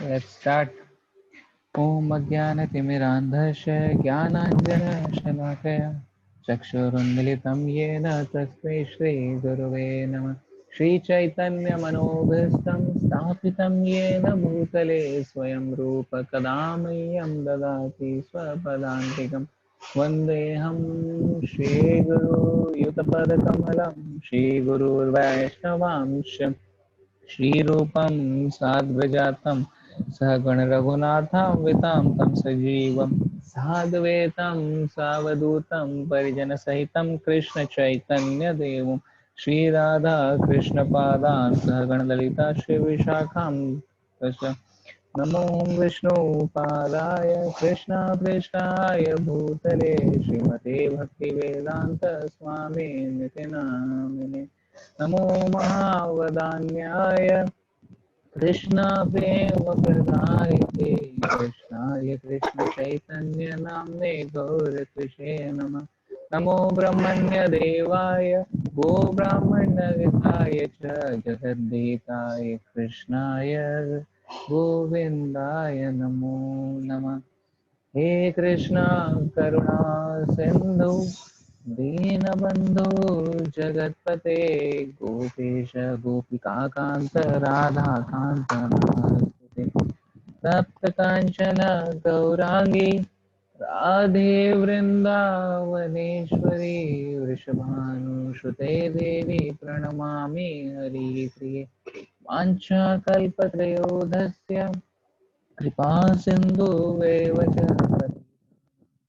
Let's start. Om Ajnanatimirandhasya Jnananjana Chakshurunmilitam Yena Tasmai Shri Guruve Namah. Shri Chaitanya Manobhistam Sthapitam Yena Bhutale Swayam Rupa Kadamayam Dadati Swapadantikam Vandeham Shri Guru Yutapada Kamalam Shri Guru Vaishnavamsham Shri Rupam Sadvajatam Sahagana Raghunathavitam Tam Sajivam Sadvetam Savadutam Parijana Sahitam Krishna Chaitanya Devam Shri Radha Krishna Padan Sahagana Lalita Shri Vishakam Namo Vishnu Padaya Krishna Prishthaya Bhutale Srimate Bhakti Vedanta Swami Niti Namine Namo Mahavadanyaya Krishna Prema Pradayate Krishnaya Krishna Chaitanya Namne Gaur Krishe Nama Namo Brahmanya Devaya Go Brahmana Vitaya Cha Jagadvitaya Krishnaya Govindaya Namo Nama He Krishna Karuna Sindhu Deenabandhu Jagatpate Gopesha Gopika Kanta Radha Kanta Namaste Tapta Kanchana Gaurangi Radhe Vrindavaneshwari Vrishabhanu Devi Pranamami Hari Priye Vancha Kalpatrayodhasya Kripa Sindhu Vevach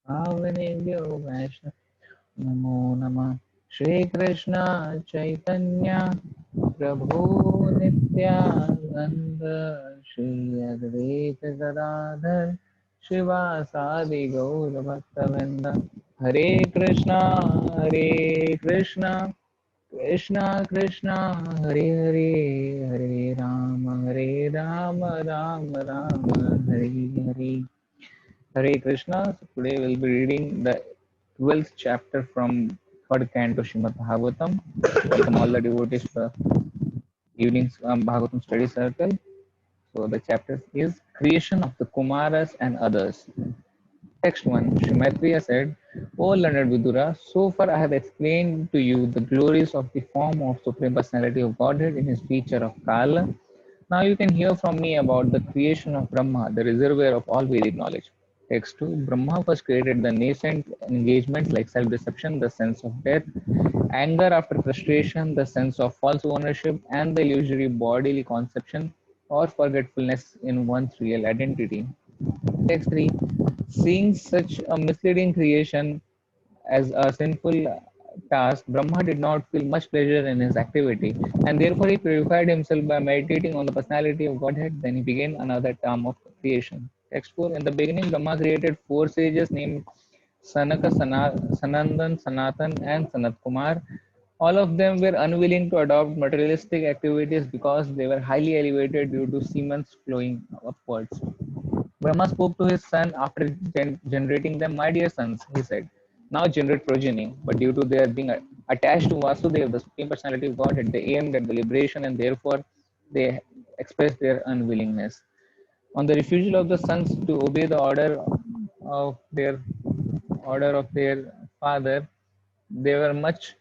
Avanebhyo Vaishnav Namo Namah Shri Krishna Chaitanya Prabhu Nityananda Shri Advaita Gadadhar Shivasadi Gaur Bhaktavinda Hare Krishna Krishna Krishna Hare Hare Hare Rama Rama Rama Hare Hare Hare Krishna. So today we'll be reading the 12th chapter from third canto Srimad Bhagavatam. Welcome all the devotees to the evening Bhagavatam study circle. So the chapter is Creation of the Kumaras and Others. Text 1. Shri Maitreya said, O learned Vidura, so far I have explained to you the glories of the form of Supreme Personality of Godhead in his feature of Kala. Now you can hear from me about the creation of Brahma, the reservoir of all Vedic knowledge. Text 2. Brahma first created the nascent engagements like self-deception, the sense of death, anger after frustration, the sense of false ownership, and the illusory bodily conception or forgetfulness in one's real identity. Text 3. Seeing such a misleading creation as a sinful task, Brahma did not feel much pleasure in his activity, and therefore he purified himself by meditating on the personality of Godhead. Then he began another term of creation. Text 4. In the beginning, Brahma created four sages named Sanaka, Sanandan, Sanatan, and Sanat Kumar. All of them were unwilling to adopt materialistic activities because they were highly elevated due to semen's flowing upwards. Brahma spoke to his son after generating them. My dear sons, he said, now generate progeny. But due to their being attached to Vasudeva, the Supreme Personality of Godhead, they aimed at the liberation and therefore they expressed their unwillingness. On the refusal of the sons to obey the of their order of their father, they were much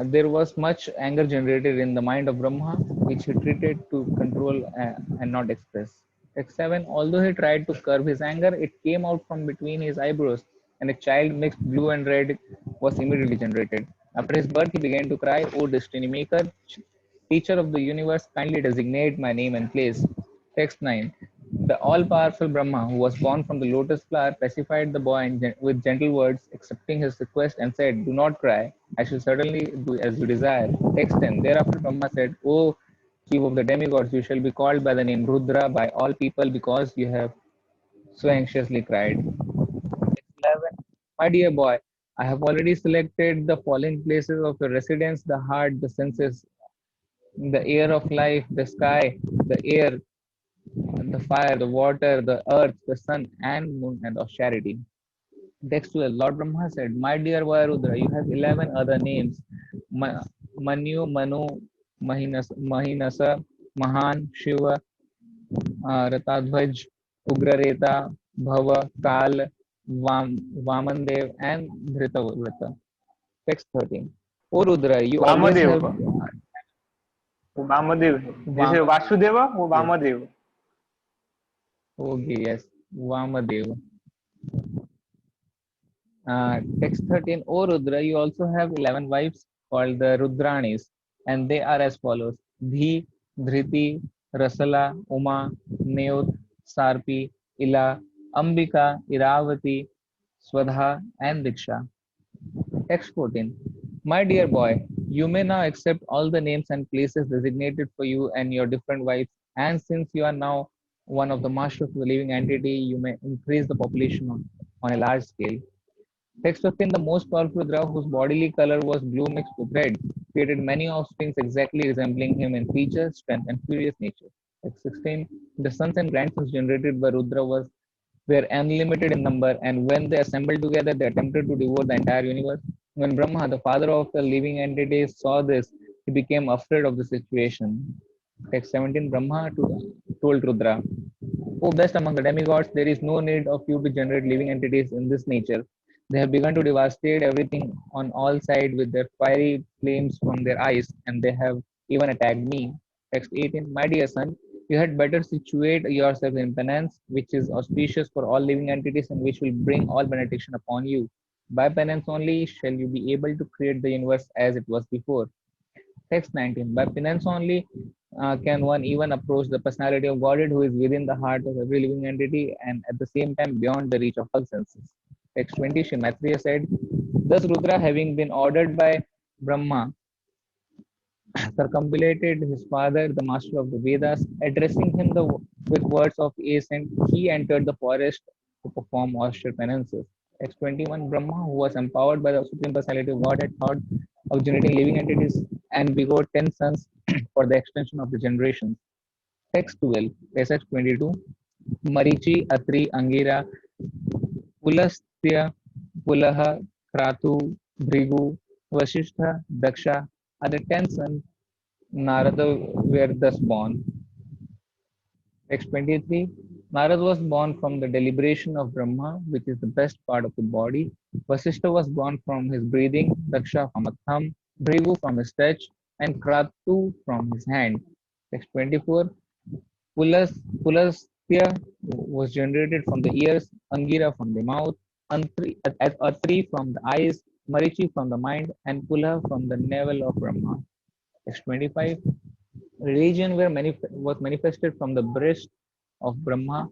there was much anger generated in the mind of Brahma, which he treated to control and not express. Text 7. Although he tried to curb his anger, it came out from between his eyebrows, and a child mixed blue and red was immediately generated. After his birth, he began to cry, O destiny maker, teacher of the universe, kindly designate my name and place. Text 9. The all powerful Brahma, who was born from the lotus flower, pacified the boy with gentle words, accepting his request, and said, do not cry. I shall certainly do as you desire. Text 10. Thereafter, Brahma said, O chief of the demigods, you shall be called by the name Rudra by all people because you have so anxiously cried. Text 11. My dear boy, I have already selected the following places of your residence: the heart, the senses, the air of life, the sky, the air, the fire, the water, the earth, the sun, and moon, and of charity. Text 12. Lord Brahma said, my dear Vayarudra, you have 11 other names: Manu, Manu, Mahinasa, Mahan, Shiva, Ratadhvaj, Ugrareta, Bhava, Kal, Vamandev, and Dhritavrata. Text 13. O Rudra, you always Vamdev, have वो वामदेव है, जैसे Vamadev. Vasudev वो Vamdev. Okay, yes, Vamadev. Text 13. O Rudra, you also have 11 wives called the Rudranis, and they are as follows: Dhi, Dhriti, Rasala, Uma, Neot, Sarpi, Ila, Ambika, Iravati, Swadha, and Diksha. Text 14. My dear boy, you may now accept all the names and places designated for you and your different wives, and since you are now one of the masters of the living entity, you may increase the population on a large scale. Text 15. The most powerful Rudra, whose bodily color was blue mixed with red, created many offspring exactly resembling him in feature, strength, and furious nature. Text 16. The sons and grandsons generated by Rudra were unlimited in number, and when they assembled together, they attempted to devour the entire universe. When Brahma, the father of the living entities, saw this, he became afraid of the situation. Text 17. Brahma told Rudra, O best among the demigods, there is no need of you to generate living entities in this nature. They have begun to devastate everything on all sides with their fiery flames from their eyes, and they have even attacked me. Text 18. My dear son, you had better situate yourself in penance, which is auspicious for all living entities and which will bring all benediction upon you. By penance only shall you be able to create the universe as it was before. Text 19. By penance only can one even approach the personality of Godhead who is within the heart of every living entity and at the same time beyond the reach of all senses. Text 20. Shri Maitreya said, Thus Rudra, having been ordered by Brahma, circumambulated his father, the master of the Vedas, addressing him with words of assent, he entered the forest to perform austere penances. Text 21. Brahma, who was empowered by the Supreme Personality of Godhead, thought of generating living entities and begot 10 sons for the extension of the generations. Text 12. Passage 22. Marichi, Atri, Angira, Pulastya, Pulaha, Kratu, Bhrigu, Vasishtha, Daksha are the 10 sons Narada were thus born. Text 23. Narad was born from the deliberation of Brahma, which is the best part of the body. Vasishtha was born from his breathing, Daksha from a thumb, Bhrigu from his touch, and Kratu from his hand. Text 24. Pulastya was generated from the ears, Angira from the mouth, Atri from the eyes, Marichi from the mind, and Pula from the navel of Brahma. Text 25. Religion was manifested from the breast of Brahma,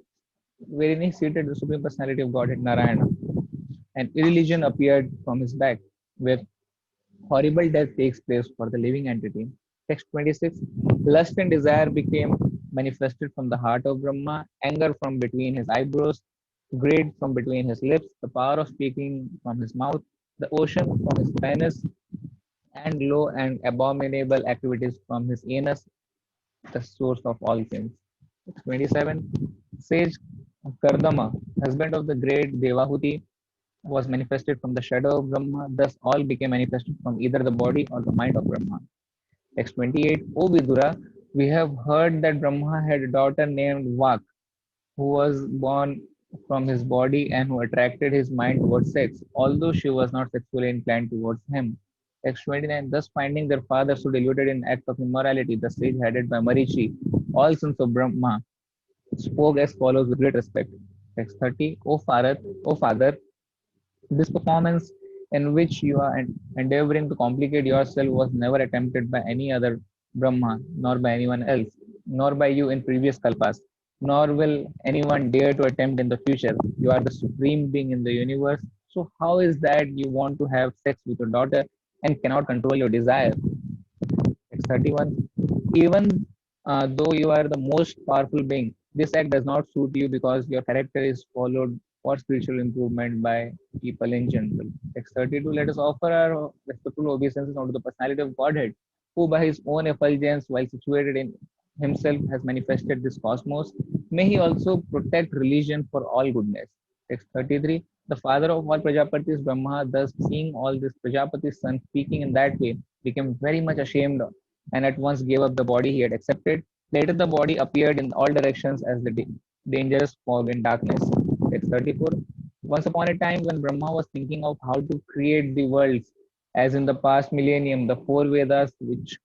wherein he seated the Supreme Personality of Godhead Narayana. And irreligion appeared from his back, where horrible death takes place for the living entity. Text 26. Lust and desire became manifested from the heart of Brahma, anger from between his eyebrows, greed from between his lips, the power of speaking from his mouth, the ocean from his penis, and low and abominable activities from his anus, the source of all sins. 27. Sage Kardama, husband of the great Devahuti, was manifested from the shadow of Brahma. Thus, all became manifested from either the body or the mind of Brahma. Text 28. O Vidura, we have heard that Brahma had a daughter named Vak, who was born from his body and who attracted his mind towards sex, although she was not sexually inclined towards him. Text 29. Thus, finding their father so deluded in act of immorality, the sage headed by Marichi, all sons of Brahma, spoke as follows with great respect. Text 30. O father, this performance in which you are endeavoring to complicate yourself was never attempted by any other Brahma, nor by anyone else, nor by you in previous kalpas, nor will anyone dare to attempt in the future. You are the supreme being in the universe. So, how is that you want to have sex with your daughter and cannot control your desire? Text 31. Even though you are the most powerful being, this act does not suit you because your character is followed for spiritual improvement by people in general. Text 32. Let us offer our respectful obeisances unto the personality of Godhead, who by his own effulgence, while situated in himself, has manifested this cosmos. May he also protect religion for all goodness. Text 33. The father of all Prajapatis, Brahma, thus seeing all this Prajapati's son speaking in that way, became very much ashamed and at once gave up the body he had accepted. Later, the body appeared in all directions as the dangerous fog in darkness. Text 34. Once upon a time, when Brahma was thinking of how to create the worlds, as in the past millennium, the four Vedas, which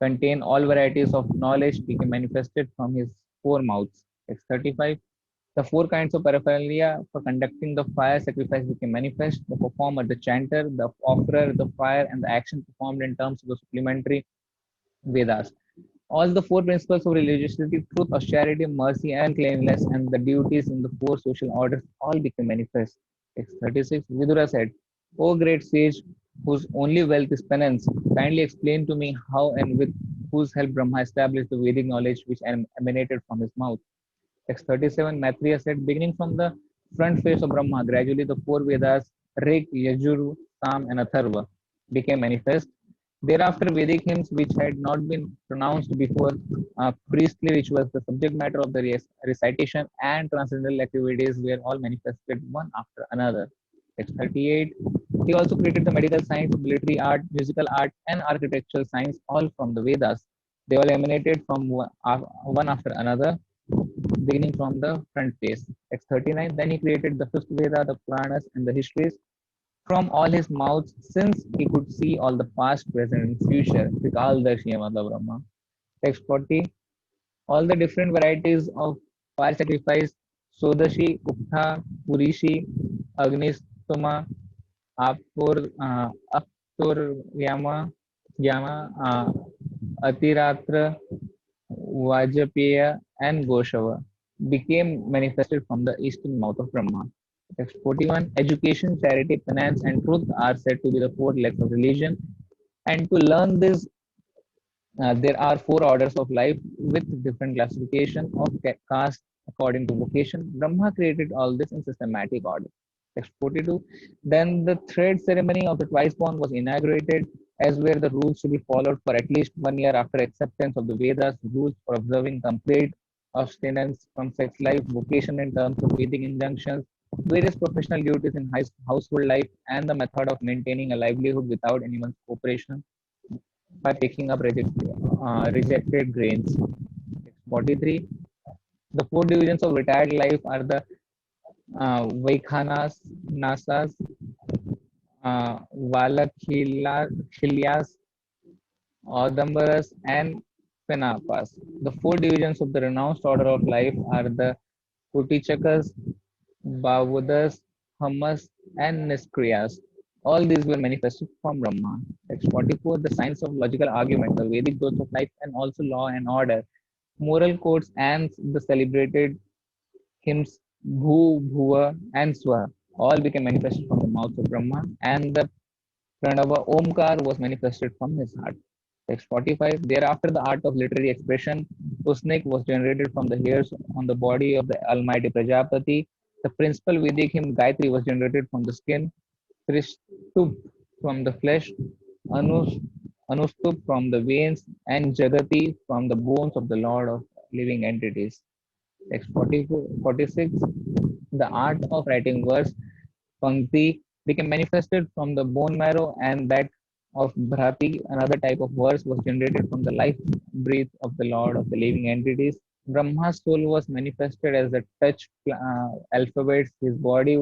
contain all varieties of knowledge, became manifested from his four mouths. Text 35. The four kinds of paraphernalia for conducting the fire sacrifice became manifest: the performer, the chanter, the offerer, the fire, and the action performed in terms of the supplementary Vedas. All the four principles of religiosity, truth, austerity, mercy, and cleanliness, and the duties in the four social orders all became manifest. Text 36. Vidura said, O great sage, whose only wealth is penance, kindly explain to me how and with whose help Brahma established the Vedic knowledge which emanated from his mouth. Text 37, Maitreya said, beginning from the front face of Brahma, gradually the four Vedas, Rig, Yajur, Sam, and Atharva, became manifest. Thereafter, Vedic hymns, which had not been pronounced before, priestly rituals, the subject matter of the recitation, and transcendental activities were all manifested one after another. Text 38, he also created the medical science, military art, musical art, and architectural science, all from the Vedas. They all emanated from one after another, beginning from the front face. X39. Then he created the fifth Veda, the Puranas, and the histories from all his mouths, since he could see all the past, present, and future. Vikaldarshiyam Brahma. Text 40. All the different varieties of fire sacrifice: Sodashi, Ukta, Purishi, Agnistoma, Aptur, Yama, Atiratra, Vajapaya, and Goshava became manifested from the eastern mouth of Brahma. Text 41. Education, charity, penance, and truth are said to be the four legs of religion. And to learn this, there are four orders of life with different classification of caste according to vocation. Brahma created all this in systematic order. Text 42. Then the thread ceremony of the twice born was inaugurated, as were the rules to be followed for at least 1 year after acceptance of the Vedas, rules for observing complete abstinence from sex life, vocation in terms of Vedic injunctions, various professional duties in household life, and the method of maintaining a livelihood without anyone's cooperation by picking up rejected grains. 43. The four divisions of retired life are the Vaikhanas, Nasas, Valachilyas, Audambaras, and Penapas. The four divisions of the renounced order of life are the Kutichakas, Bhavudas, Hamas, and Niskriyas. All these were manifested from Brahma. Text 44. The science of logical argument, the Vedic growth of life, and also law and order, moral codes, and the celebrated hymns Bhu, Bhuva, and Swa all became manifested from the mouth of Brahma, and the Pranava Omkar was manifested from his heart. Text 45. Thereafter, the art of literary expression, Usnik, was generated from the hairs on the body of the Almighty Prajapati. The principal Vedic hymn Gayatri was generated from the skin, Trishtup from the flesh, Anus, Anustup from the veins, and Jagati from the bones of the Lord of living entities. Text 46. The art of writing verse, Pankti, became manifested from the bone marrow, and that of Bhrati, another type of verse, was generated from the life breath of the Lord of the living entities. Brahma's soul was manifested as the touch alphabets, his body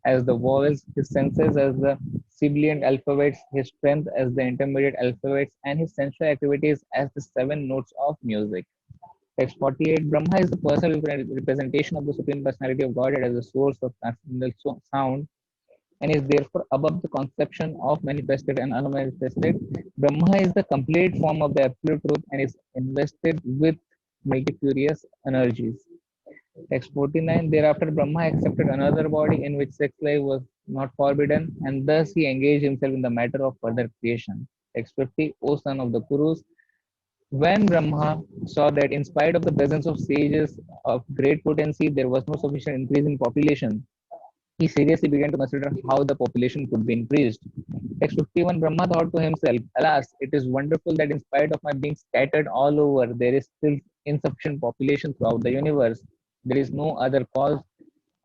as the vowels, his senses as the sibilant alphabets, his strength as the intermediate alphabets, and his sensual activities as the seven notes of music. Text 48. Brahma is the personal representation of the Supreme Personality of Godhead as the source of transcendental sound, and is therefore above the conception of manifested and unmanifested. Brahma is the complete form of the absolute truth and is invested with multifarious energies. Text 49. Thereafter, Brahma accepted another body in which sex life was not forbidden, and thus he engaged himself in the matter of further creation. Text 50. O son of the Kurus, when Brahma saw that in spite of the presence of sages of great potency, there was no sufficient increase in population, he seriously began to consider how the population could be increased. Text 51. Brahma thought to himself, alas, it is wonderful that in spite of my being scattered all over, there is still insufficient population throughout the universe. There is no other cause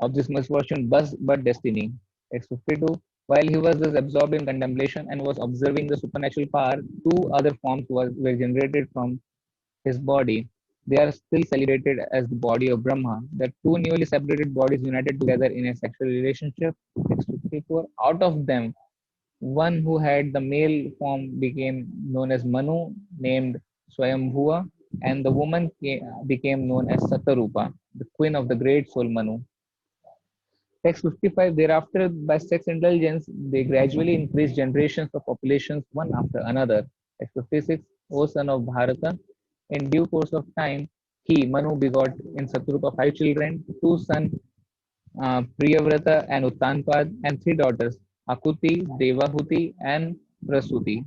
of this misfortune but destiny. Text 52. While he was thus absorbed in contemplation and was observing the supernatural power, two other forms were generated from his body. They are still celebrated as the body of Brahma. The two newly separated bodies united together in a sexual relationship. Text 54. Out of them, one who had the male form became known as Manu, named Swayambhuva, and the woman became known as Satarupa, the queen of the great soul Manu. Text 55. Thereafter, by sex intelligence, they gradually increased generations of populations one after another. Text 56. O son of Bharata, in due course of time, he, Manu, begot in Satrupa five children, two sons, Priyavrata and Uttanpad, and three daughters, Akuti, Devahuti, and Prasuti.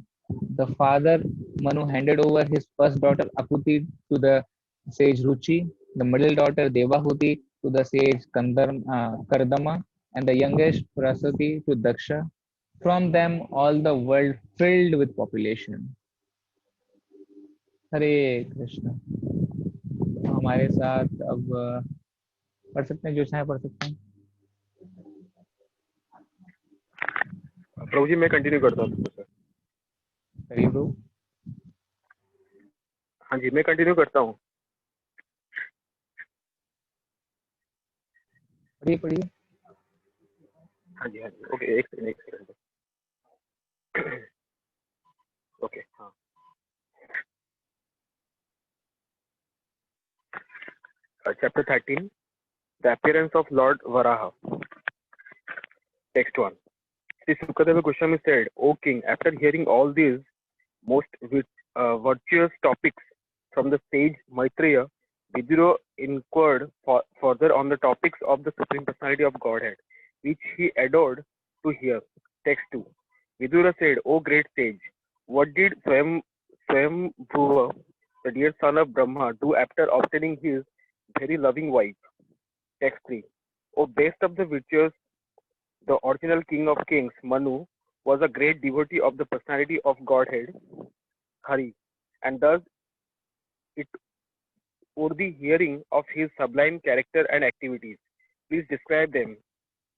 The father, Manu, handed over his first daughter, Akuti, to the sage Ruchi, the middle daughter, Devahuti, to the sage Kardama, and the youngest, Prasuti, to Daksha. From them, all the world filled with population. हरे कृष्ण। हमारे साथ अब पढ़ सकते हैं, जो चाहे पढ़ सकते हैं। प्रभु जी मैं कंटिन्यू करता हूँ सर। करिए प्रभु। हाँ जी मैं कंटिन्यू करता हूँ। पढ़िए पढ़िए। हाँ जी ओके एक सेकंड ओके हाँ। Chapter 13, The Appearance of Lord Varaha. Text 1. Sri Sukadeva Goswami said, O king, after hearing all these most virtuous topics from the sage Maitreya, Vidura inquired further on the topics of the Supreme Personality of Godhead, which he adored to hear. Text 2. Vidura said, O great sage, what did Swayambhuva, the dear son of Brahma, do after obtaining his very loving wife? Text 3. O best of the virtuous, the original king of kings, Manu, was a great devotee of the personality of Godhead, Hari, and thus it would the hearing of his sublime character and activities. Please describe them.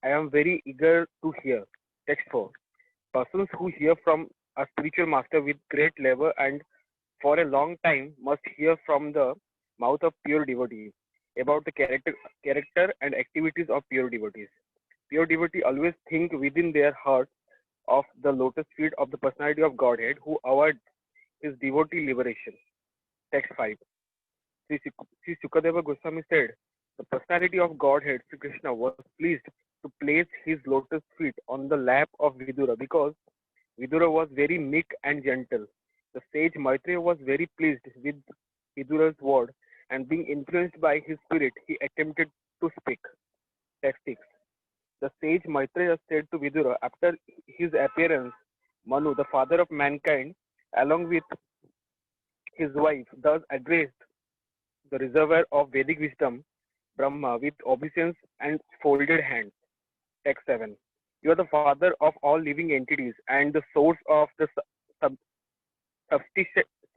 I am very eager to hear. Text 4. Persons who hear from a spiritual master with great labor and for a long time must hear from the mouth of pure devotees about the character and activities of pure devotees. Pure devotee always think within their heart of the lotus feet of the personality of Godhead who awards his devotee liberation. Text 5. Sri Sukadeva Goswami said, the personality of Godhead, Sri Krishna, was pleased to place his lotus feet on the lap of Vidura because Vidura was very meek and gentle. The sage Maitreya was very pleased with Vidura's word and being influenced by his spirit, he attempted to speak. Text 6. The sage Maitreya said to Vidura after his appearance, Manu, the father of mankind, along with his wife, thus addressed the reservoir of Vedic wisdom, Brahma, with obeisance and folded hands. Text 7. You are the father of all living entities and the source of the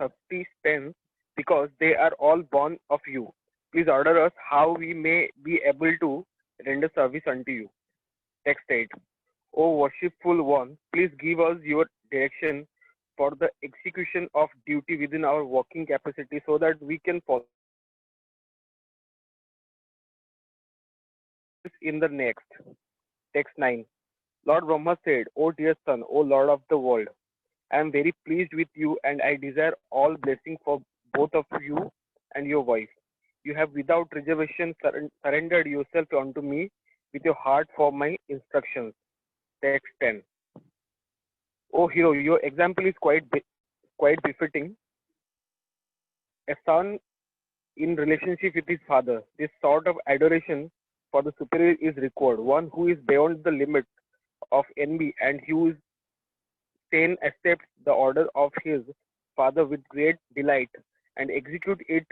subsistence because they are all born of you. Please order us how we may be able to render service unto you. Text 8. O worshipful one, please give us your direction for the execution of duty within our working capacity so that we can follow this in the next. Text 9. Lord Brahma said, O dear son, O Lord of the world, I am very pleased with you and I desire all blessing for both of you and your wife. You have without reservation surrendered yourself unto me with your heart for my instructions. Text 10. O hero, your example is quite befitting. A son in relationship with his father. This sort of adoration for the superior is required. One who is beyond the limit of envy and whose sane accepts the order of his father with great delight and executes it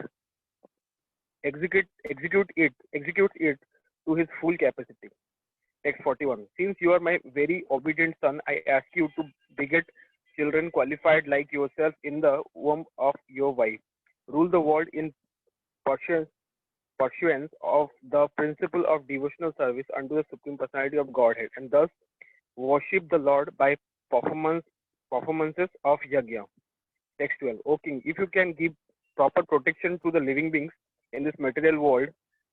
to his full capacity. Text 41. Since you are my very obedient son, I ask you to beget children qualified like yourself in the womb of your wife. Rule the world in pursuance of the principle of devotional service unto the Supreme Personality of Godhead, and thus worship the Lord by performances of yajna. Text 12. O king, if you can give proper protection to the living beings in this material world,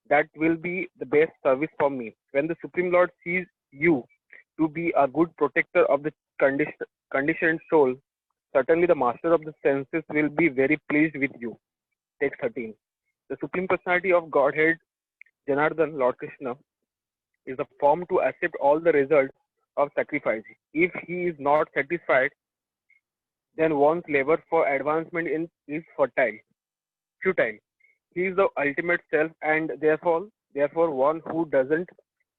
that will be the best service for me. When the Supreme Lord sees you to be a good protector of the conditioned soul, certainly the master of the senses will be very pleased with you. Text 13. The Supreme Personality of Godhead, Janardhan, Lord Krishna, is the form to accept all the results of sacrifice. If he is not satisfied, then one's labor for advancement is futile. He is the ultimate self, and therefore, one who doesn't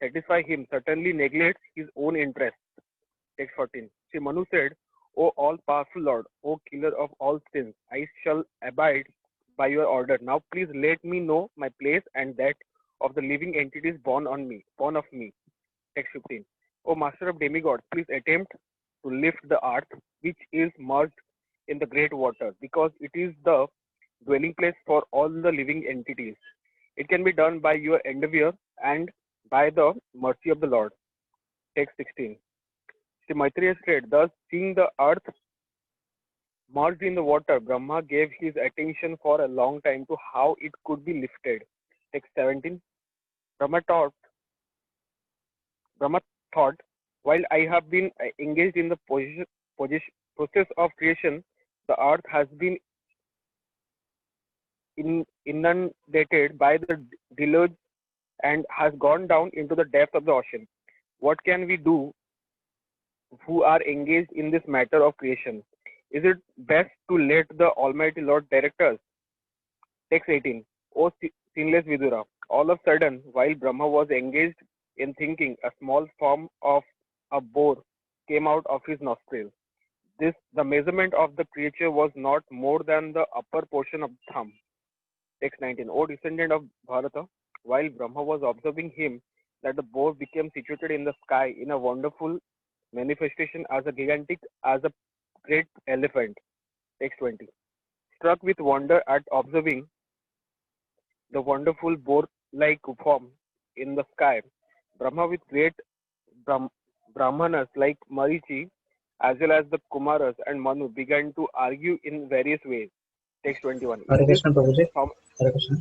satisfy him certainly neglects his own interests. Text 14. Sri Manu said, O all-powerful Lord, O killer of all sins, I shall abide by your order. Now please let me know my place and that of the living entities born of me. Text 15. O Master of Demigods, please attempt to lift the earth, which is merged in the great water, because it is the dwelling place for all the living entities. It can be done by your endeavor and by the mercy of the Lord. Text 16. Sri Maitreya said, thus seeing the earth merged in the water, Brahma gave his attention for a long time to how it could be lifted. Text 17. Brahma thought, while I have been engaged in the process of creation, the earth has been inundated by the deluge and has gone down into the depth of the ocean. What can we do who are engaged in this matter of creation? Is it best to let the Almighty Lord direct us? Text 18. O sinless Vidura, all of a sudden, while Brahma was engaged in thinking, a small form of a boar came out of his nostril. The measurement of the creature was not more than the upper portion of the thumb. Text 19. O descendant of Bharata, while Brahma was observing him, that the boar became situated in the sky in a wonderful manifestation as a great elephant. Text 20. Struck with wonder at observing the wonderful boar-like form in the sky, Brahma with great Brahmanas like Marichi, as well as the Kumaras and Manu, began to argue in various ways. Text 21. हरे कृष्ण प्रभु जी, हरे कृष्ण।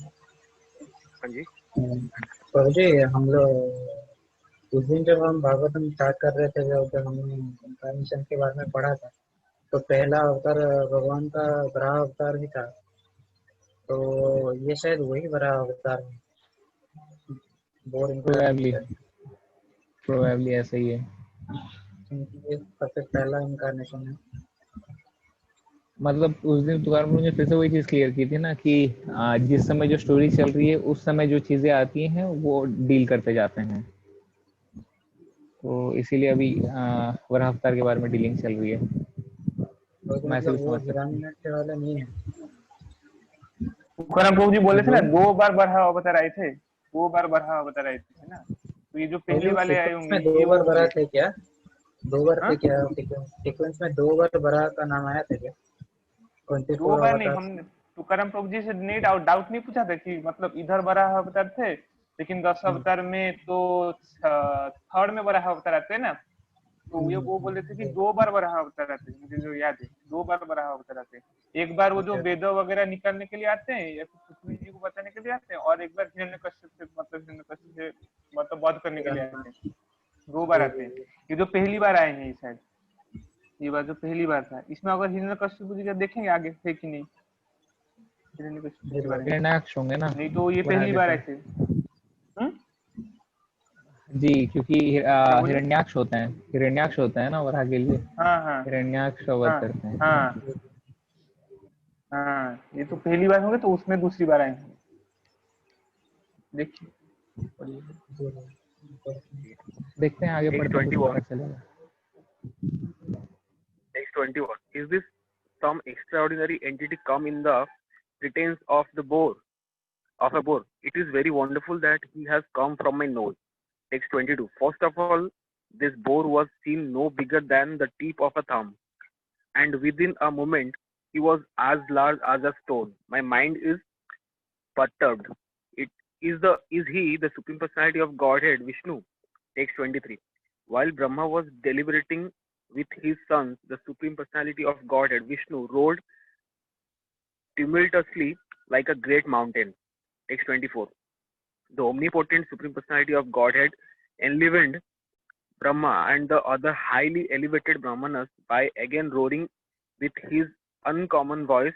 हाँ जी, प्रभु जी, हम लोग उस दिन जब हम Bhagavatam start कर रहे थे, जब हमने इंकारनेशन के बारे में पढ़ा था, तो पहला अवतार भगवान का वराह अवतार ही था। तो ये शायद वही वराह अवतार है। प्रोबेबली ऐसा ही है, क्योंकि ये सबसे पहला इंकारनेशन है। मतलब उस दिन तुकार मुझे फिर से वही चीज क्लियर की थी ना कि जिस समय जो स्टोरी चल रही है उस समय जो चीजें आती हैं वो डील करते जाते हैं, तो इसीलिए अभी वराह अवतार के बारे में डीलिंग चल रही है। मैं ऐसे भी समझ सकता हूँ। वाला नहीं है। तुकाराम प्रभु जी बोले थे ना 2 बार वराह अवतार आए थे, 2 बार वराह अवतार आए थे ना, तो ये जो पहले वाले आए होंगे ये 2 बार वराह थे क्या? 2 बार थे क्या? सीक्वेंस में 2 बार वराह का नाम आया था क्या? 2 बार नहीं, हम तुकाराम प्रभु जी से नहीं डाउट नहीं पूछा था कि मतलब इधर वराह अवतार थे, लेकिन 10 अवतार में तो थर्ड में वराह अवतार आते हैं ना, तो ये वो बोले थे कि 2 बार वराह अवतार आते हैं, मुझे जो याद है 2 बार वराह अवतार आते हैं। एक बार वो जो वेद वगैरह निकालने के लिए आते हैं या फिर पृथ्वी जी को बताने के लिए आते हैं, और एक बार हिरण्यकश्यप से मतलब वध करने के लिए आते हैं। 2 बार आते हैं। ये जो पहली बार आए हैं शायद, ये बार जो पहली बार था, इसमें अगर हिरण्यकश्यप जी का देखेंगे आगे थे कि नहीं, हिरण्याक्ष होंगे ना, नहीं तो ये पहली बार आए थे जी, क्योंकि हिरण्याक्ष होता है ना वराह के लिए। हाँ, हिरण्याक्ष वध करते हैं। हाँ, ये तो पहली बार होंगे, तो उसमें दूसरी बार आए हैं। देखते हैं आगे पढ़ते हैं पता चलेगा। Next 21. Is this some extraordinary entity come in the pretense of a boar? It is very wonderful that he has come from my nose. Text 22. First of all, this boar was seen no bigger than the tip of a thumb, and within a moment he was as large as a stone. My mind is perturbed. Is he the Supreme Personality of Godhead, Vishnu? Text 23. While Brahma was deliberating with his sons, the Supreme Personality of Godhead, Vishnu, rode tumultuously like a great mountain. Text 24. The omnipotent Supreme Personality of Godhead enlivened Brahma and the other highly elevated Brahmanas by again roaring with his uncommon voice,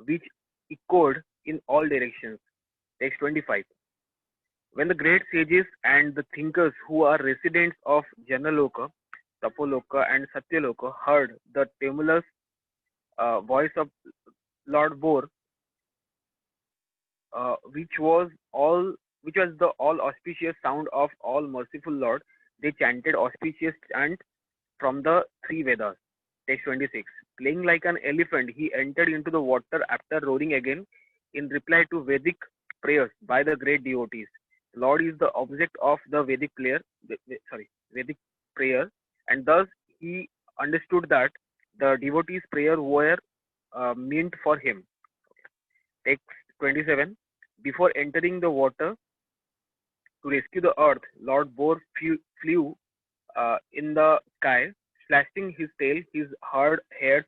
which echoed in all directions. Text 25. When the great sages and the thinkers who are residents of Janaloka, Tapoloka, and Satyaloka heard the tremulous voice of Lord Bor, which was the all auspicious sound of all merciful Lord, they chanted auspicious chant from the three Vedas. Text 26. Playing like an elephant, he entered into the water after roaring again in reply to Vedic prayers by the great devotees. Lord is the object of the Vedic prayer, and thus he understood that the devotees' prayer were meant for him. Text 27. Before entering the water to rescue the earth, Lord Bor flew in the sky, flashing his tail, his hard hairs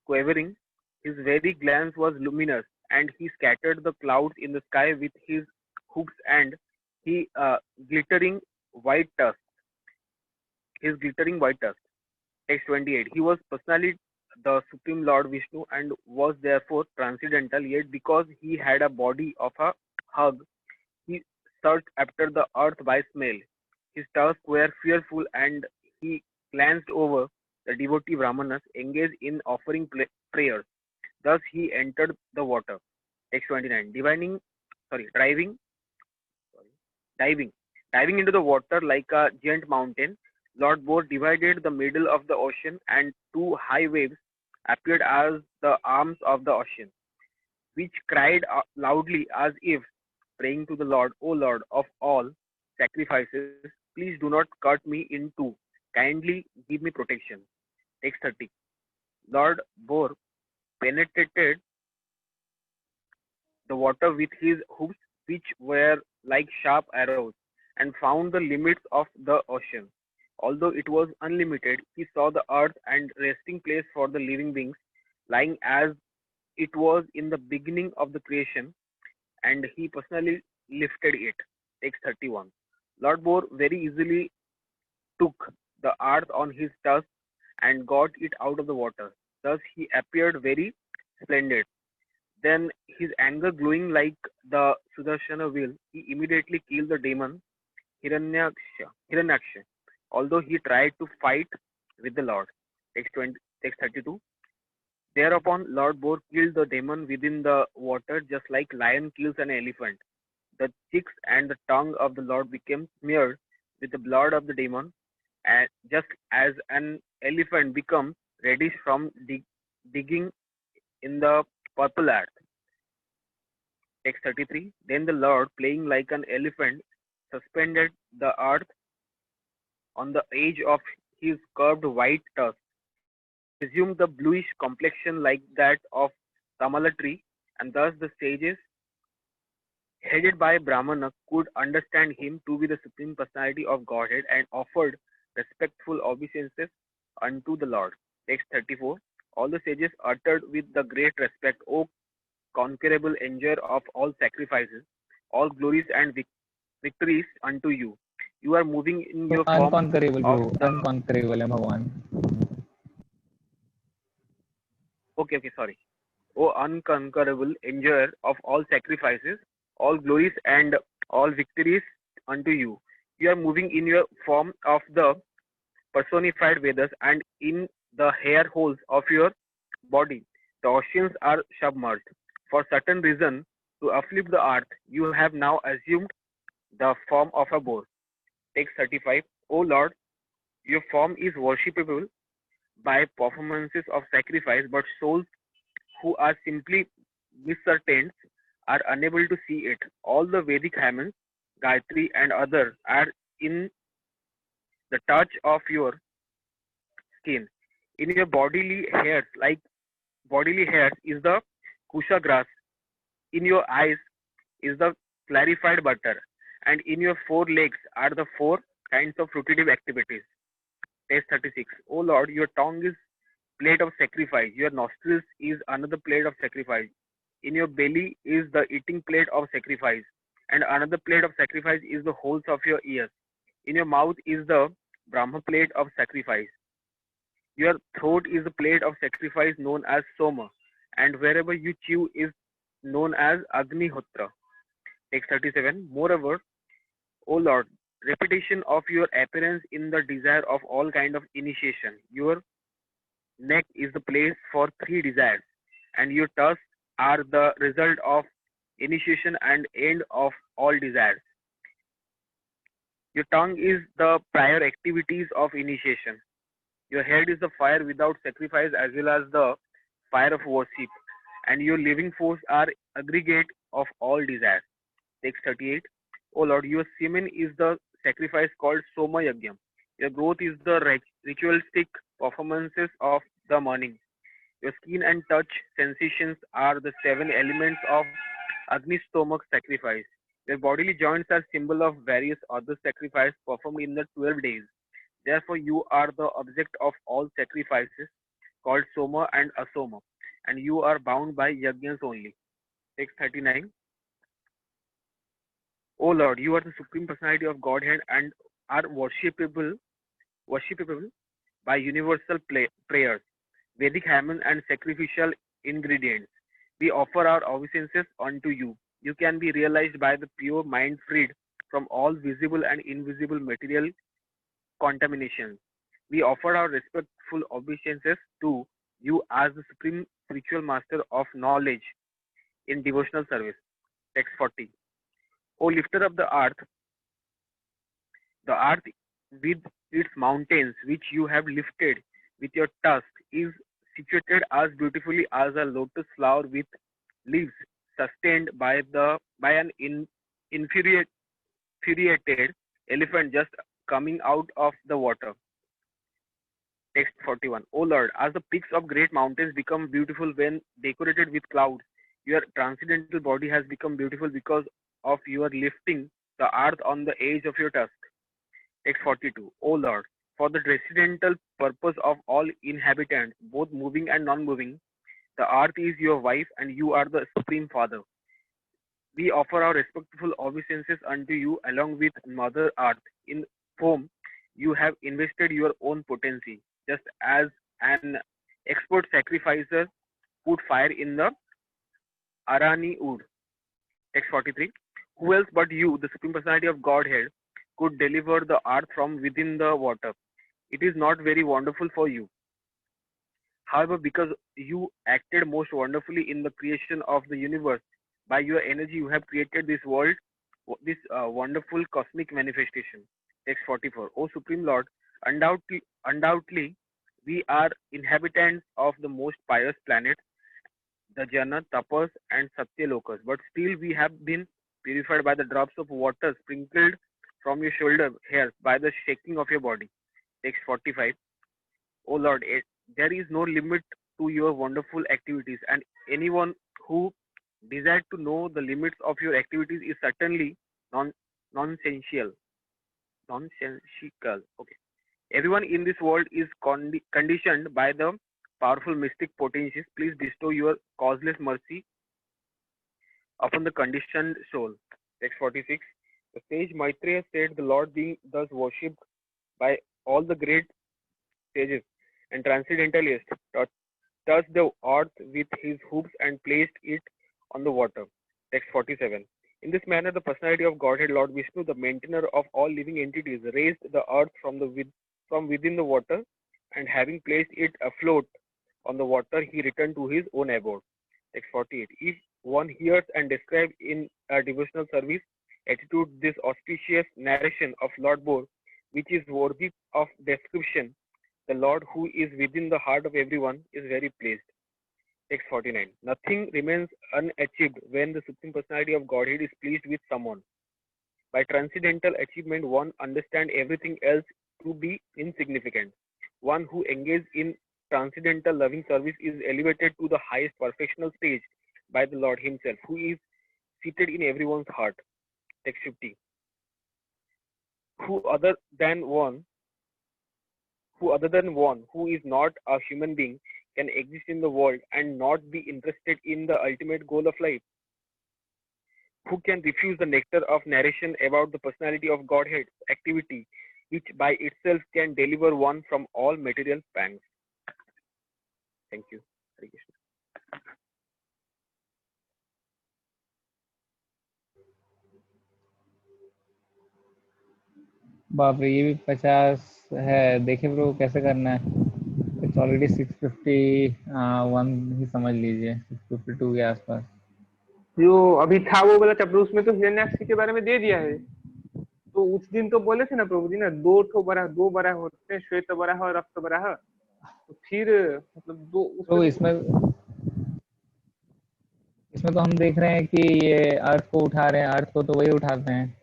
quivering. His very glance was luminous, and he scattered the clouds in the sky with his hooves and he glittering white tusk. His glittering white tusk. Text 28. He was personally the Supreme Lord Vishnu and was therefore transcendental, yet because he had a body of a hug, he searched after the earth by smell. His tusks were fearful and he glanced over the devotee Brahmanas engaged in offering prayers. Thus he entered the water. Text 29. Diving into the water like a giant mountain, Lord Bor divided the middle of the ocean, and two high waves appeared as the arms of the ocean, which cried loudly as if praying to the Lord, O Lord of all sacrifices, please do not cut me in two. Kindly give me protection. Text 30. Lord Bor penetrated the water with his hooves, which were like sharp arrows, and found the limits of the ocean. Although it was unlimited, he saw the earth and resting place for the living beings, lying as it was in the beginning of the creation, and he personally lifted it. Text 31. Lord Bor very easily took the earth on his tusk and got it out of the water. Thus he appeared very splendid. Then, his anger glowing like the Sudarshana wheel, he immediately killed the demon Hiranyaksha, although he tried to fight with the Lord. Text 32. Thereupon, Lord Bor killed the demon within the water, just like lion kills an elephant. The cheeks and the tongue of the Lord became smeared with the blood of the demon, and just as an elephant becomes reddish from digging in the purple earth. Text 33. Then the Lord, playing like an elephant, suspended the earth on the edge of his curved white tusk, assumed the bluish complexion like that of Tamala tree, and thus the sages, headed by Brahmana, could understand him to be the Supreme Personality of Godhead and offered respectful obeisances unto the Lord. Text 34. All the sages uttered with the great respect, O conquerable enjoyer of all sacrifices, all glories and victories unto you. You are moving in your form Unconquerable, of bro. the. Unconquerable, Bhagwan. Okay, sorry. O unconquerable enjoyer of all sacrifices, all glories and all victories unto you. You are moving in your form of the personified Vedas, and in the hair holes of your body, the oceans are submerged. For certain reason, to uplift the earth, you have now assumed the form of a boar. Text 35. O Lord, your form is worshipable by performances of sacrifice, but souls who are simply miscertained are unable to see it. All the Vedic hymns, Gayatri and others are in the touch of your skin. In your bodily hairs is the kusha grass. In your eyes is the clarified butter, and in your four legs are the four kinds of fruitive activities. Text 36. O Lord, your tongue is plate of sacrifice. Your nostrils is another plate of sacrifice. In your belly is the eating plate of sacrifice, and another plate of sacrifice is the holes of your ears. In your mouth is the Brahma plate of sacrifice. Your throat is a plate of sacrifice known as Soma, and wherever you chew is known as Agnihotra. Text 37. Moreover, O Lord, repetition of your appearance in the desire of all kind of initiation. Your neck is the place for three desires, and your tusks are the result of initiation and end of all desires. Your tongue is the prior activities of initiation. Your head is the fire without sacrifice as well as the fire of worship, and your living force are aggregate of all desires. Text 38. O Lord, your semen is the sacrifice called Soma Yagyam. Your growth is the ritualistic performances of the morning. Your skin and touch sensations are the seven elements of Agni stomach sacrifice. Your bodily joints are symbol of various other sacrifices performed in the 12 days. Therefore, you are the object of all sacrifices called Soma and Asoma, and you are bound by yajnas only. Text 39. O Lord, you are the supreme personality of Godhead and are worshipable by universal prayers, Vedic hymns, and sacrificial ingredients. We offer our obeisances unto you. You can be realized by the pure mind freed from all visible and invisible material contaminations. We offer our respectful obeisances to you as the supreme spiritual master of knowledge in devotional service. Text 40. O lifter of the earth with its mountains, which you have lifted with your tusk, is situated as beautifully as a lotus flower with leaves sustained by an infuriated elephant just coming out of the water. Text 41. O Lord, as the peaks of great mountains become beautiful when decorated with clouds, your transcendental body has become beautiful because of your lifting the earth on the edge of your tusk. Text 42. O Lord, for the transcendental purpose of all inhabitants, both moving and non-moving, the earth is your wife and you are the supreme father. We offer our respectful obeisances unto you along with Mother Earth, in whom you have invested your own potency, just as an expert sacrificer put fire in the Arani wood. Text 43. Who else but you, the Supreme Personality of Godhead, could deliver the earth from within the water? It is not very wonderful for you. However, because you acted most wonderfully in the creation of the universe, by your energy you have created this world, this wonderful cosmic manifestation. Text 44. O Supreme Lord, undoubtedly we are inhabitants of the most pious planets, the Jana, Tapas, and Satyalokas, but still we have been purified by the drops of water sprinkled from your shoulder hairs by the shaking of your body. Text 45. O Lord, there is no limit to your wonderful activities, and anyone who desires to know the limits of your activities is certainly non nonsensical. Nonsensical. Okay. Everyone in this world is conditioned by the powerful mystic potencies. Please bestow your causeless mercy upon the conditioned soul. Text 46. The sage Maitreya said, the Lord being thus worshipped by all the great sages and transcendentalists, touched the earth with his hooves and placed it on the water. Text 47. In this manner, the personality of Godhead, Lord Vishnu, the maintainer of all living entities, raised the earth from within the water, and having placed it afloat on the water, he returned to his own abode. Text 48. If one hears and describes in a devotional service attitude this auspicious narration of Lord Bore, which is worthy of description, the Lord who is within the heart of everyone is very pleased. Text 49. Nothing remains unachieved when the Supreme Personality of Godhead is pleased with someone. By transcendental achievement, one understands everything else to be insignificant. One who engages in transcendental loving service is elevated to the highest perfectional stage by the Lord Himself, who is seated in everyone's heart. Text 50. Who other than one who is not a human being can exist in the world and not be interested in the ultimate goal of life? Who can refuse the nectar of narration about the personality of Godhead activity, which by itself can deliver one from all material pangs? Thank you. Hare Krishna. बाप रे, ये भी 50 है। देखिए bro कैसे करना है। It's already 651 ही समझ लीजिए, 652 के आसपास। जो अभी था वो वाला चैप्टर, उसमें तो हिरण्याक्ष के बारे में दे दिया है। तो उस दिन तो बोले थे ना प्रभु जी ना, दो बराह होते हैं, श्वेत बराह और रक्त बराह। तो फिर मतलब दो तो इसमें तो हम देख रहे हैं कि ये अर्थ को उठा रहे हैं, अर्थ को तो वही उठाते हैं।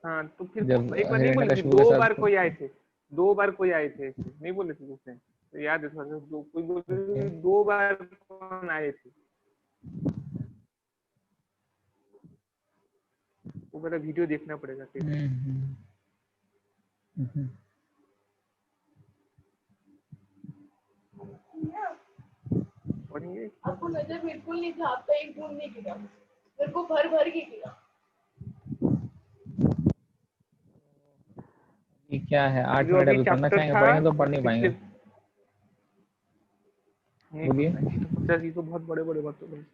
हाँ, तो फिर जब एक बार नहीं बोले थे, हिरण्यकशिपु के साथ कोई आए थे, 2 बार कोई आए थे, नहीं बोले थे उसने? तो याद है थोड़ा सा, कोई बोले 2 बार कौन आए थे, वो मेरा वीडियो देखना पड़ेगा फिर। पढ़ेंगे। आपको नजर बिल्कुल नहीं था, आपका एक बूंद नहीं गिरा, मेरे को भर भर के गिरा। ये क्या है? 8 जो मिनट अभी अभी पढ़ना चैप्टर चाहेंगे, था, पढ़ेंगे तो पढ़ नहीं पाएंगे। बोलिए। ये तो बहुत बड़े बड़े बातों में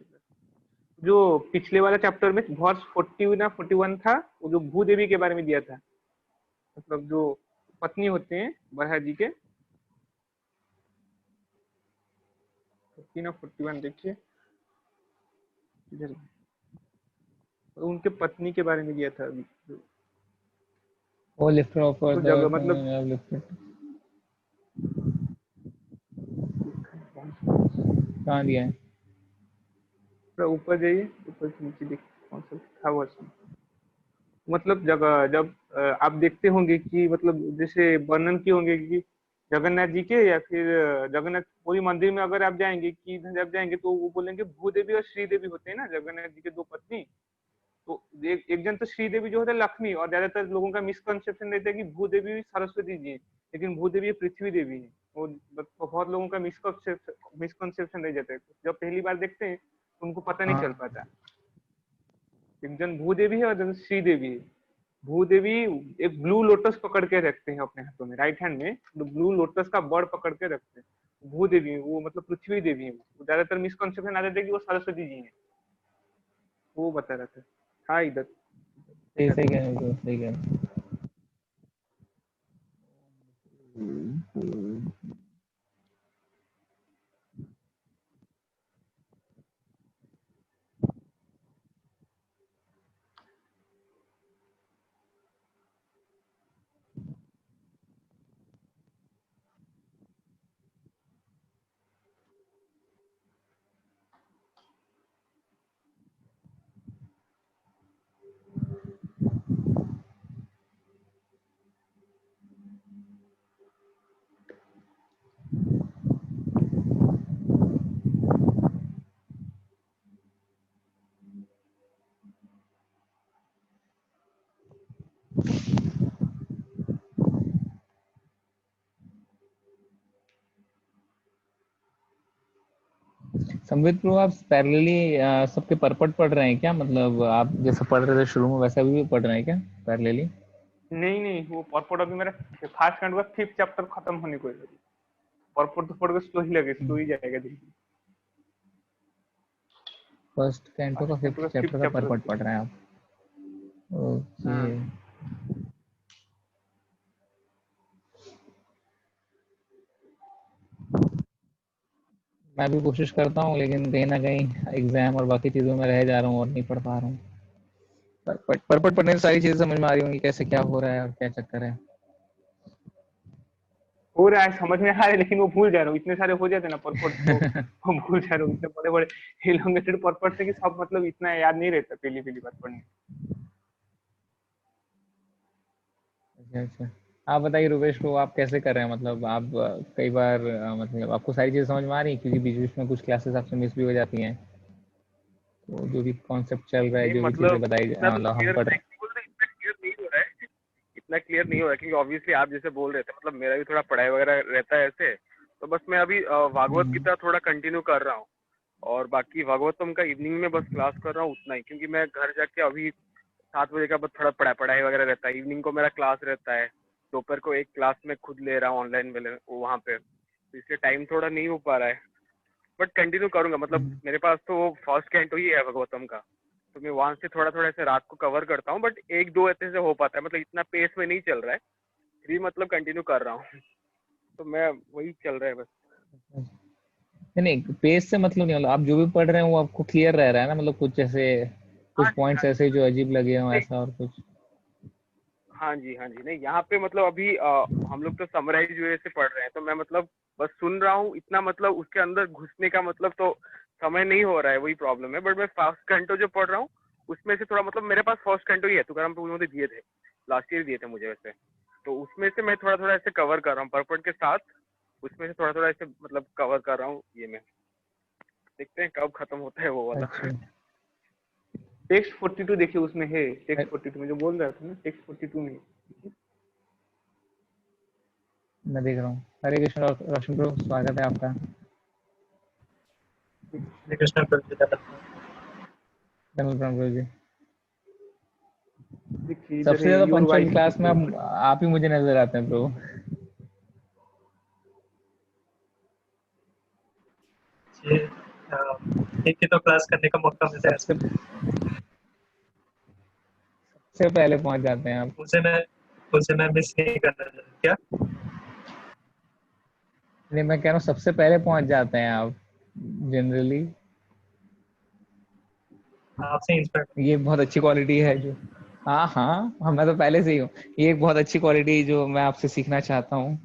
जो पिछले वाला चैप्टर में वर्स 40 ना 41 था, वो जो भूदेवी के बारे में दिया था, मतलब जो पत्नी होते हैं बरहा जी के। 40 ना 41 देखिए, इधर उनके पत्नी के बारे में दिया था अभी। वो लिफ्टर ऑफ तो द जगह मतलब कहाँ दिया है? ऊपर जाइए, ऊपर से नीचे देखिए कौन सा था वर्ष में। मतलब जगह जब आप देखते होंगे कि मतलब जैसे वर्णन किए होंगे कि जगन्नाथ जी के, या फिर जगन्नाथ पूरी मंदिर में अगर आप जाएंगे कि जब जाएंगे तो वो बोलेंगे भूदेवी और श्रीदेवी होते हैं ना, जगन्नाथ जी के 2 पत्नी। तो एक जन तो श्रीदेवी जो होता है लक्ष्मी, और ज्यादातर लोगों का मिसकंसेप्शन रहता है कि भूदेवी सरस्वती जी है, लेकिन भूदेवी पृथ्वी देवी है। वो बहुत लोगों का मिसकंसेप्शन रह जाता है, जब पहली बार देखते हैं उनको पता नहीं चल पाता। एक जन भूदेवी है और जन श्रीदेवी है। भूदेवी एक ब्लू लोटस पकड़ के रखते हैं अपने हाथों में, राइट हैंड में ब्लू लोटस का बर्ड पकड़ के रखते हैं। भूदेवी वो मतलब पृथ्वी देवी है। वो ज्यादातर मिसकंसेप्शन आ जाता है कि वो सरस्वती जी है, वो बता रहा था। हाँ इधर सही कह रहे हो, सही कह रहे हो। संबित प्रो, आप पैरेलली सबके परपट पढ़ रहे हैं क्या? मतलब आप जैसे पढ़ रहे थे शुरू में वैसा भी पढ़ रहे हैं क्या पैरेलली? नहीं, वो परपोर्ट अभी मेरा फर्स्ट कांड का 5th चैप्टर खत्म होने को है। परपोर्ट तो पढ़ के स्लो ही जाएगा धीरे धीरे। फर्स्ट कैंटो का 5th चैप्टर का परपट पढ़ रहे हैं आप? ओके। मैं भी कोशिश करता हूँ, लेकिन कहीं ना कहीं एग्जाम और बाकी चीजों में रह जा रहा हूँ और नहीं पढ़ पा रहा हूँ। परपट पढ़ने से सारी चीजें समझ में आ रही होंगी, कैसे क्या हो रहा है और क्या चक्कर है। हो रहा है, समझ में आ रहा है, लेकिन वो भूल जा रहा हूँ। इतने सारे हो जाते ना परपोर्ट तो हम भूल जा रहा हूँ। इतने बड़े बड़े एलोंगेटेड परपोर्ट से कि सब मतलब इतना याद नहीं रहता पहली बार पढ़ने। अच्छा, आप बताइए रुपेश को, आप कैसे कर रहे हैं? मतलब आप कई बार मतलब आपको सारी चीजें समझ में आ रही है? क्योंकि बीच बीच में कुछ क्लासेस आपसे मिस भी हो जाती हैं, तो जो भी कॉन्सेप्ट चल रहा है, जो भी चीजें बताई मतलब हम पढ़ रहे हैं। इतना क्लियर नहीं हो रहा, क्योंकि ऑब्वियसली आप जैसे बोल रहे थे, मतलब मेरा भी थोड़ा पढ़ाई वगैरह रहता है ऐसे, तो बस मैं अभी भागवत गीता थोड़ा कंटिन्यू कर रहा हूँ, और बाकी भागवतम का इवनिंग में बस क्लास कर रहा हूँ, उतना ही। क्योंकि मैं घर जाके अभी 7 बजे का बस थोड़ा पढ़ाई वगैरह रहता है, इवनिंग को मेरा क्लास रहता है, दोपहर को एक क्लास में खुद ले रहा हूँ ऑनलाइन में वहाँ पे, तो इसलिए टाइम थोड़ा नहीं हो पा रहा है, बट कंटिन्यू करूंगा। मतलब मेरे पास तो वो फर्स्ट कैंटो ही है भागवतम का, तो मैं वहां से थोड़ा थोड़ा ऐसे रात को कवर करता हूँ, बट एक दो ऐसे से हो पाता है, मतलब इतना पेस में नहीं चल रहा है, 3 मतलब कंटिन्यू कर रहा हूँ। तो मैं वही चल रहा है बस। नहीं, पेज से मतलब नहीं, मतलब आप जो भी पढ़ रहे हैं वो आपको क्लियर रह रहा है ना, मतलब कुछ ऐसे कुछ हाँ जी, पॉइंट्स हाँ ऐसे जो अजीब लगे हो जी, ऐसा और कुछ? हाँ जी, हाँ जी। नहीं, यहाँ पे मतलब अभी हम लोग तो समराइज वे से पढ़ रहे हैं, तो मैं मतलब बस सुन रहा हूँ इतना, मतलब उसके अंदर घुसने का मतलब तो समय नहीं हो रहा है, वही प्रॉब्लम है। बट मैं फर्स्ट कैंटो जो पढ़ रहा हूँ उसमें से थोड़ा, मतलब मेरे पास फर्स्ट कैंटो ही है, तुकाराम प्रभु मुझे दिए थे, लास्ट ईयर दिए थे मुझे वैसे, तो उसमें से मैं थोड़ा थोड़ा ऐसे कवर कर रहा हूँ परपट के साथ, उसमें से थोड़ा थोड़ा ऐसे मतलब कवर कर रहा हूँ। ये मैं देखते हैं कब खत्म होता है वो वाला। अच्छा, टेक्स्ट 42 देखिए, उसमें है टेक्स्ट 42 में जो बोल रहा था ना, टेक्स्ट 42 में। मैं देख रहा हूँ। हरे कृष्ण रोशन ब्रो, स्वागत है आपका। हरे कृष्ण प्रभु जी का धन्यवाद प्रभु जी। देखिए इधर सबसे है ज्यादा योर पंचुअल वाइफ। क्लास में आप ही मुझे नजर आते हैं ब्रो। जी, एक ही तो क्लास करने का मौका मिलता है सबसे सबसे पहले पहुंच जाते हैं आप। उसे मैं मिस नहीं करना चाहता। क्या नहीं, मैं कह रहा हूँ सबसे पहले पहुंच जाते हैं आप जनरली। आपसे इंस्पायर? ये बहुत अच्छी क्वालिटी है जो, हाँ हाँ हाँ, मैं तो पहले से ही हूँ। ये एक बहुत अच्छी क्वालिटी जो मैं आपसे सीखना चाहता हूँ।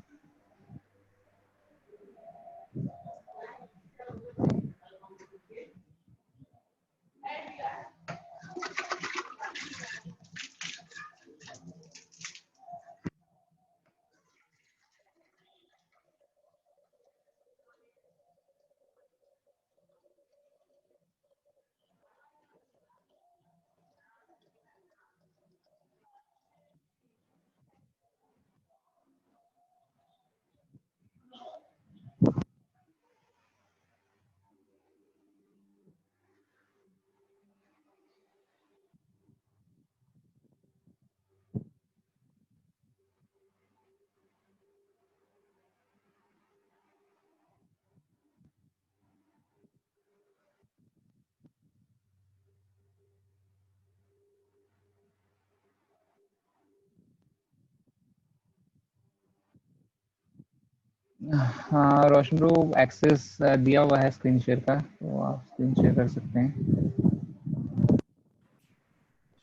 हाँ रोशन ब्रो, एक्सेस दिया हुआ है स्क्रीन शेयर का, तो आप स्क्रीन शेयर कर सकते हैं।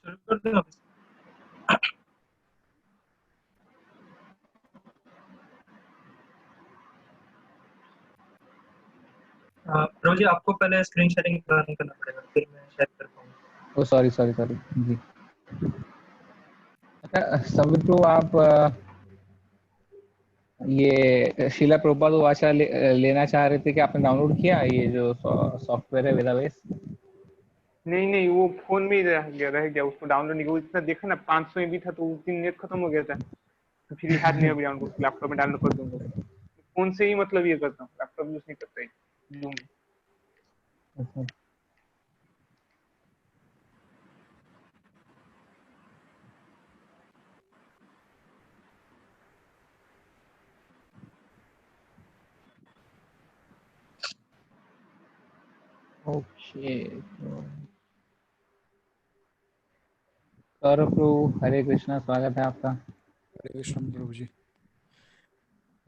शुरू कर दूं अभी? प्रभु जी, आपको पहले स्क्रीन शेयरिंग बंद करना पड़ेगा, फिर मैं शेयर कर पाऊंगा। ओ सॉरी सॉरी सॉरी जी। अच्छा समित ब्रो, आप ये शीला प्रभुपाद वाचा लेना चाह रहे थे कि आपने डाउनलोड किया ये जो सॉफ्टवेयर है वेदावेस? नहीं नहीं, वो फोन में ही रह गया उसको डाउनलोड नहीं, वो इतना देखा ना 500 MB था, तो उस दिन नेट खत्म हो गया था, तो फिर याद नहीं अभी डाउनलोड, लैपटॉप में डाउनलोड कर दूंगा। फोन से ही मतलब ये करता हूँ, लैपटॉप यूज नहीं करता है जूम। अच्छा। ओके, सौरभ प्रभु, हरे कृष्णा, स्वागत है आपका। हरे कृष्ण प्रभु जी।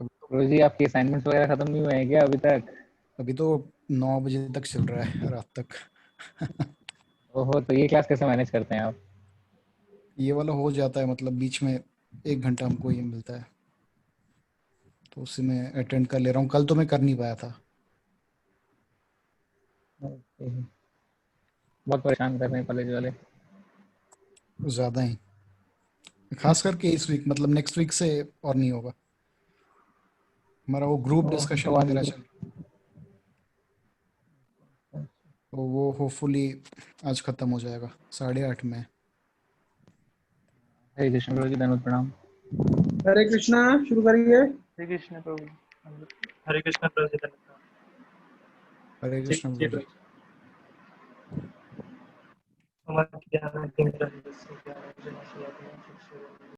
प्रभु जी, आपके असाइनमेंट्स वगैरह खत्म नहीं हुए हैं क्या अभी तक? अभी तो 9 बजे तक चल रहा है, रात तक। ओहो, तो ये क्लास कैसे मैनेज करते हैं आप? ये वाला हो जाता है, मतलब बीच में 1 घंटा हमको ये मिलता है, तो उसी में अटेंड कर ले रहा हूँ। कल तो मैं कर नहीं पाया था। ओके, बहुत परेशान कर रहे हैं कॉलेज वाले। ज़्यादा ही, खास करके इस वीक, मतलब नेक्स्ट वीक से और नहीं होगा। हमारा वो ग्रुप ओह, डिस्कशन तो वगैरह चल, तो वो होपफुली आज खत्म हो जाएगा 8:30 में। हरे कृष्ण प्रभु जी, धन्यवाद, प्रणाम। हरे कृष्णा, शुरू करिए। श्री कृष्ण प्रभु। हरे कृष्णा प्रभु जी धन्यवाद। हरे जी कृष्ण जी प्रभु जी। प्रभु जी। हमारे ज्ञान के